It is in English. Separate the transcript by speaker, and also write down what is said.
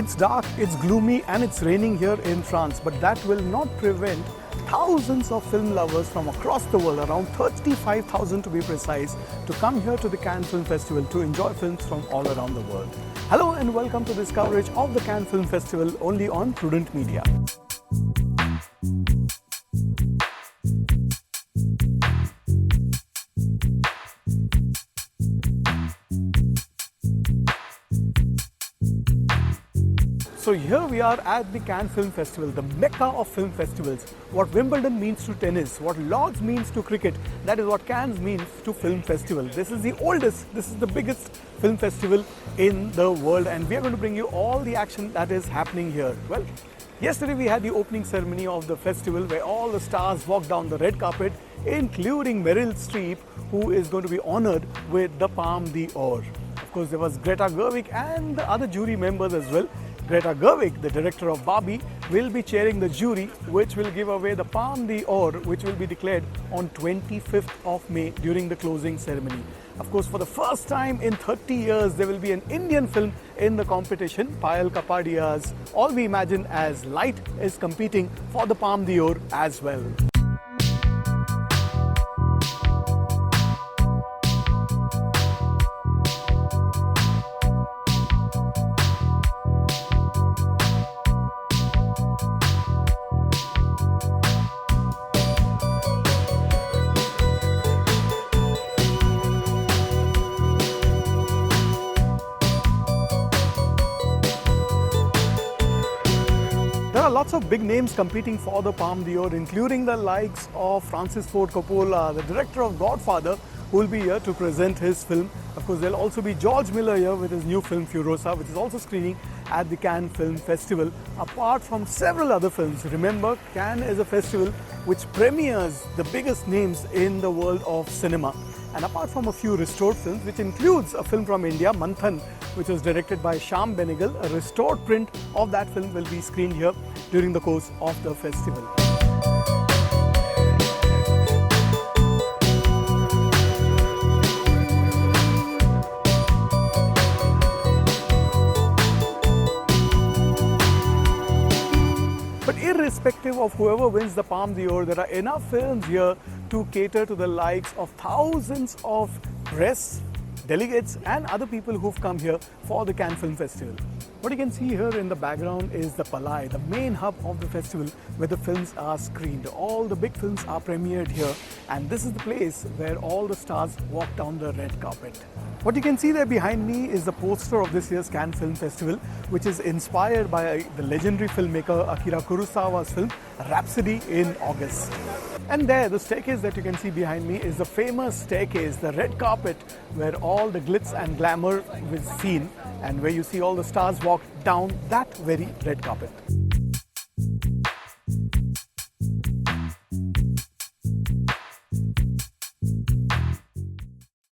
Speaker 1: It's dark, it's gloomy and it's raining here in France, but that will not prevent thousands of film lovers from across the world, around 35,000 to be precise, to come here to the Cannes Film Festival to enjoy films from all around the world. Hello and welcome to this coverage of the Cannes Film Festival only on Prudent Media. So here we are at the Cannes Film Festival, the mecca of film festivals. What Wimbledon means to tennis, what Lord's means to cricket, that is what Cannes means to film festival. This is the oldest, this is the biggest film festival in the world, and we are going to bring you all the action that is happening here. Well, yesterday we had the opening ceremony of the festival where all the stars walked down the red carpet, including Meryl Streep, who is going to be honored with the Palme d'Or. Of course, there was Greta Gerwig and the other jury members as well. Greta Gerwig, the director of Barbie, will be chairing the jury, which will give away the Palme d'Or, which will be declared on 25th of May during the closing ceremony. Of course, for the first time in 30 years, there will be an Indian film in the competition. Payal Kapadia's All We Imagine as Light is competing for the Palme d'Or as well. There are lots of big names competing for the Palme d'Or, including the likes of Francis Ford Coppola, the director of Godfather, who will be here to present his film. Of course, there will also be George Miller here with his new film Furiosa, which is also screening at the Cannes Film Festival, apart from several other films. Remember, Cannes is a festival which premieres the biggest names in the world of cinema. And apart from a few restored films, which includes a film from India, Manthan, which was directed by Shyam Benegal, a restored print of that film will be screened here during the course of the festival. But irrespective of whoever wins the Palme d'Or, there are enough films here to cater to the likes of thousands of press, delegates and other people who've come here for the Cannes Film Festival. What you can see here in the background is the Palais, the main hub of the festival where the films are screened. All the big films are premiered here, and this is the place where all the stars walk down the red carpet. What you can see there behind me is the poster of this year's Cannes Film Festival, which is inspired by the legendary filmmaker Akira Kurosawa's film Rhapsody in August. And there, the staircase that you can see behind me is the famous staircase, the red carpet, where all the glitz and glamour is seen and where you see all the stars walk down that very red carpet.